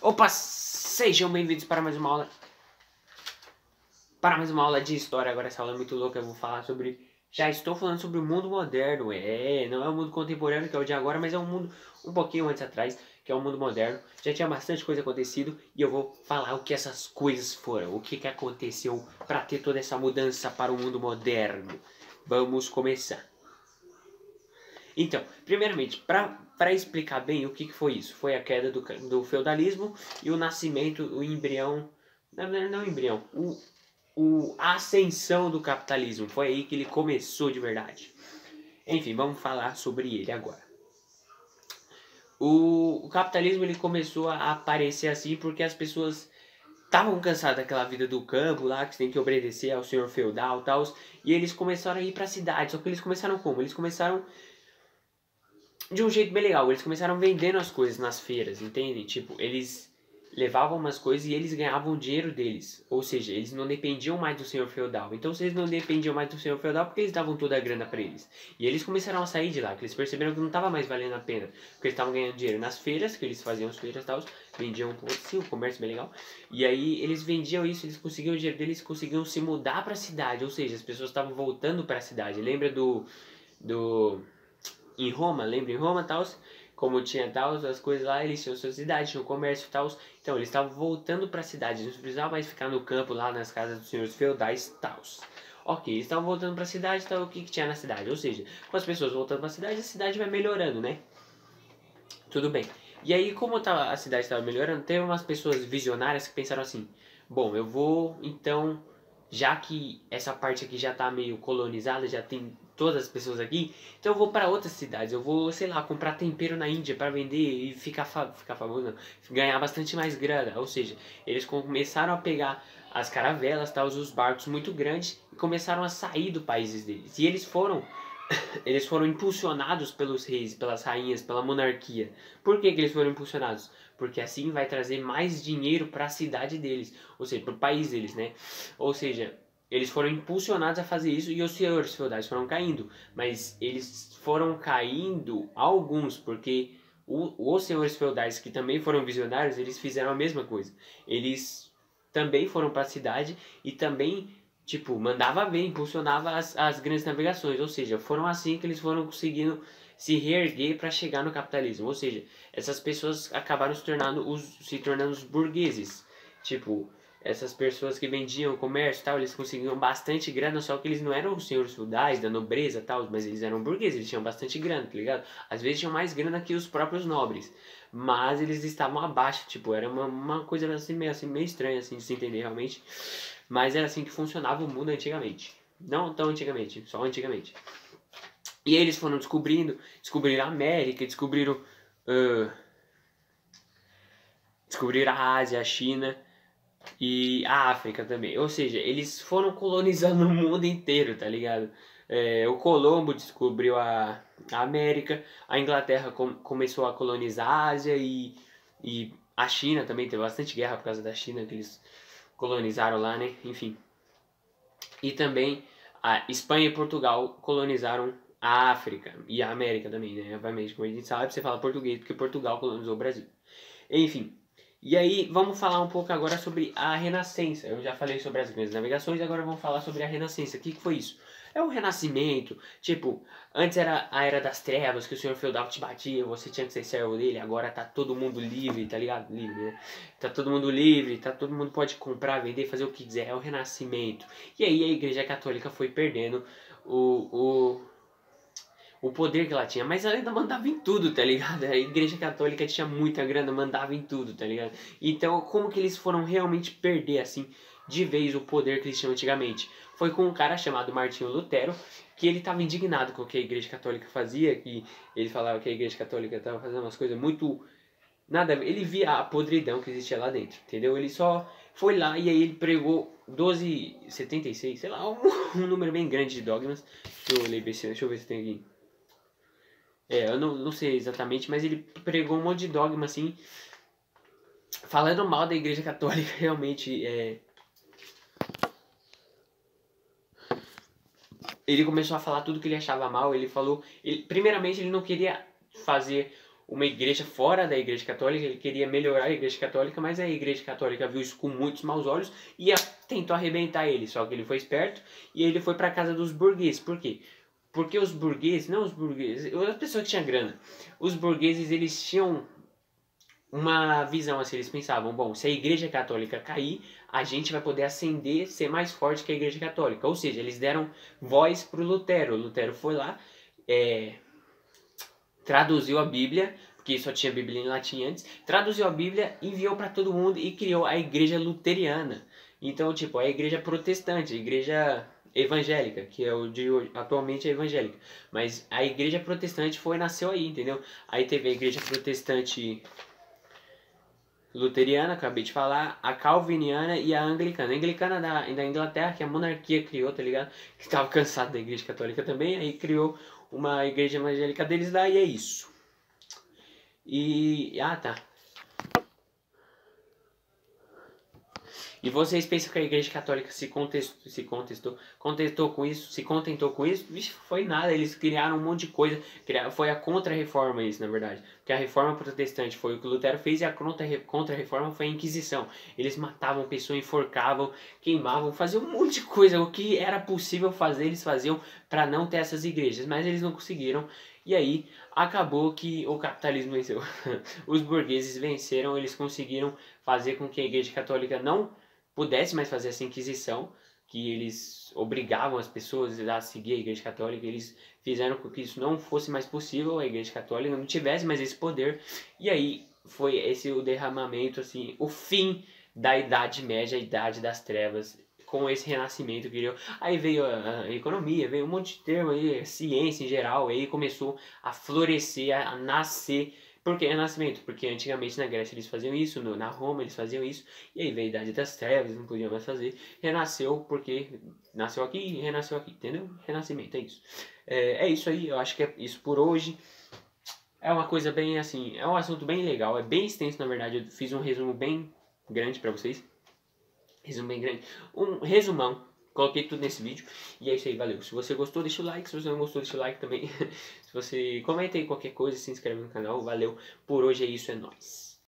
Opa, sejam bem-vindos para mais uma aula. De história. Agora essa aula é muito louca, eu vou falar sobre... Já estou falando sobre o mundo moderno, não é o mundo contemporâneo que é o de agora, mas é um mundo um pouquinho antes atrás, que é o mundo moderno. Já tinha bastante coisa acontecido e eu vou falar o que essas coisas foram, o que aconteceu para ter toda essa mudança para o mundo moderno. Vamos começar. Então, primeiramente, para explicar bem o que foi isso, foi a queda do feudalismo e o nascimento, o embrião, não o embrião, a ascensão do capitalismo, foi aí que ele começou de verdade. Enfim, vamos falar sobre ele agora. O capitalismo ele começou a aparecer assim porque as pessoas estavam cansadas daquela vida do campo lá, que você tem que obedecer ao senhor feudal e tal, e eles começaram a ir para a cidade. Só que eles começaram como? Eles começaram de um jeito bem legal. Eles começaram vendendo as coisas nas feiras, entende? Tipo, eles levavam umas coisas e eles ganhavam o dinheiro deles. Ou seja, eles não dependiam mais do senhor feudal. Então, se eles não dependiam mais do senhor feudal, porque eles davam toda a grana para eles. E eles começaram a sair de lá, que eles perceberam que não estava mais valendo a pena. Porque eles estavam ganhando dinheiro nas feiras, que eles faziam as feiras e tal, vendiam um pouco, sim, um comércio bem legal. E aí eles vendiam isso, eles conseguiam o dinheiro deles, conseguiam se mudar para a cidade. Ou seja, as pessoas estavam voltando para a cidade. Lembra do em Roma, lembra em Roma, tal, como tinha tal, as coisas lá, eles tinham sua cidade, tinham comércio e tal, então eles estavam voltando para a cidade, não precisavam mais ficar no campo lá nas casas dos senhores feudais tal. Ok, eles estavam voltando para a cidade, então o que tinha na cidade? Ou seja, com as pessoas voltando para a cidade vai melhorando, né? Tudo bem. E aí, como a cidade estava melhorando, teve umas pessoas visionárias que pensaram assim, bom, eu vou, então, já que essa parte aqui já está meio colonizada, já tem todas as pessoas aqui, então eu vou para outras cidades, eu vou, sei lá, comprar tempero na Índia para vender e ficar famoso, não, ganhar bastante mais grana. Ou seja, eles começaram a pegar as caravelas, tal, os barcos muito grandes e começaram a sair do país deles. E eles foram impulsionados pelos reis, pelas rainhas, pela monarquia. Por que eles foram impulsionados? Porque assim vai trazer mais dinheiro para a cidade deles, ou seja, para o país deles, né? Ou seja, eles foram impulsionados a fazer isso e os senhores feudais foram caindo. Mas eles foram caindo alguns, porque os senhores feudais que também foram visionários, eles fizeram a mesma coisa. Eles também foram para a cidade e também tipo, mandava ver, impulsionava as grandes navegações. Ou seja, foram assim que eles foram conseguindo se reerguer para chegar no capitalismo. Ou seja, essas pessoas acabaram se tornando os burgueses. Tipo, essas pessoas que vendiam comércio e tal, eles conseguiam bastante grana, só que eles não eram os senhores feudais, da nobreza e tal, mas eles eram burgueses, eles tinham bastante grana, tá ligado? Às vezes tinham mais grana que os próprios nobres, mas eles estavam abaixo, tipo, era uma coisa assim, meio estranha, assim, de se entender realmente. Mas era assim que funcionava o mundo antigamente. Não tão antigamente, só antigamente. E eles foram descobriram a América, descobriram a Ásia, a China e a África também. Ou seja, eles foram colonizando o mundo inteiro, tá ligado? O Colombo descobriu a América, a Inglaterra começou a colonizar a Ásia e a China também teve bastante guerra por causa da China, que eles colonizaram lá, né? Enfim. E também a Espanha e Portugal colonizaram a África e a América também, né? Obviamente, como a gente sabe, você fala português porque Portugal colonizou o Brasil. Enfim, e aí vamos falar um pouco agora sobre a Renascença. Eu já falei sobre as grandes navegações, agora vamos falar sobre a Renascença. O que foi isso? É o Renascimento, tipo, antes era a Era das Trevas, que o senhor feudal te batia, você tinha que ser servo dele, agora tá todo mundo livre, tá ligado? Livre, né? Tá todo mundo livre, todo mundo pode comprar, vender, fazer o que quiser, é o Renascimento. E aí a Igreja Católica foi perdendo o poder que ela tinha, mas ela ainda mandava em tudo, tá ligado? A Igreja Católica tinha muita grana, mandava em tudo, tá ligado? Então, como que eles foram realmente perder, assim, de vez o poder que eles tinham antigamente? Foi com um cara chamado Martinho Lutero, que ele estava indignado com o que a Igreja Católica fazia, que ele falava que a Igreja Católica estava fazendo umas coisas muito... Nada, ele via a podridão que existia lá dentro, entendeu? Ele só foi lá e aí ele pregou 1276, sei lá, um número bem grande de dogmas. Deixa eu ver se tem aqui. Eu não sei exatamente, mas ele pregou um monte de dogma, assim, falando mal da Igreja Católica, realmente. Ele começou a falar tudo que ele achava mal, ele falou... primeiramente, ele não queria fazer uma igreja fora da igreja católica, ele queria melhorar a igreja católica, mas a igreja católica viu isso com muitos maus olhos e tentou arrebentar ele, só que ele foi esperto e ele foi para casa dos burgueses. Por quê? Porque os burgueses, não os burgueses, as pessoas que tinham grana, os burgueses eles tinham uma visão assim, eles pensavam, bom, se a igreja católica cair, a gente vai poder ascender, ser mais forte que a igreja católica. Ou seja, eles deram voz pro Lutero. O Lutero foi lá, traduziu a Bíblia, porque só tinha Bíblia em latim antes, traduziu a Bíblia, enviou para todo mundo e criou a igreja luteriana. Então, tipo, a igreja protestante, a igreja evangélica, que é o de hoje, atualmente é evangélica. Mas a igreja protestante nasceu aí, entendeu? Aí teve a igreja protestante luteriana, acabei de falar, a calviniana e a anglicana. A anglicana da Inglaterra, que a monarquia criou, tá ligado? Que estava cansado da igreja católica também, aí criou uma igreja evangélica deles lá e é isso. Tá. E vocês pensam que a Igreja Católica se contentou com isso? Se contentou com isso? Vixe, foi nada, eles criaram um monte de coisa. Foi a contra-reforma isso, na verdade. Porque a reforma protestante foi o que Lutero fez e a contra-reforma foi a Inquisição. Eles matavam pessoas, enforcavam, queimavam, faziam um monte de coisa. O que era possível fazer, eles faziam para não ter essas igrejas. Mas eles não conseguiram. E aí, acabou que o capitalismo venceu. Os burgueses venceram, eles conseguiram fazer com que a Igreja Católica não pudesse mais fazer essa inquisição, que eles obrigavam as pessoas a seguir a Igreja Católica, eles fizeram com que isso não fosse mais possível, a Igreja Católica não tivesse mais esse poder, e aí foi esse o derramamento, assim, o fim da Idade Média, a Idade das Trevas, com esse renascimento que deu. Aí veio a economia, veio um monte de termo aí, a ciência em geral, aí começou a florescer, a nascer. Por que renascimento? Porque antigamente na Grécia eles faziam isso, na Roma eles faziam isso, e aí veio a Idade das Trevas, não podiam mais fazer. Renasceu porque nasceu aqui e renasceu aqui, entendeu? Renascimento, é isso. É isso aí, eu acho que é isso por hoje. É uma coisa bem assim, é um assunto bem legal, é bem extenso na verdade, eu fiz um resumo bem grande pra vocês. Resumo bem grande. Um resumão. Coloquei tudo nesse vídeo. E é isso aí, valeu. Se você gostou, deixa o like. Se você não gostou, deixa o like também. Se você comenta aí qualquer coisa, se inscreve no canal. Valeu. Por hoje é isso, é nóis.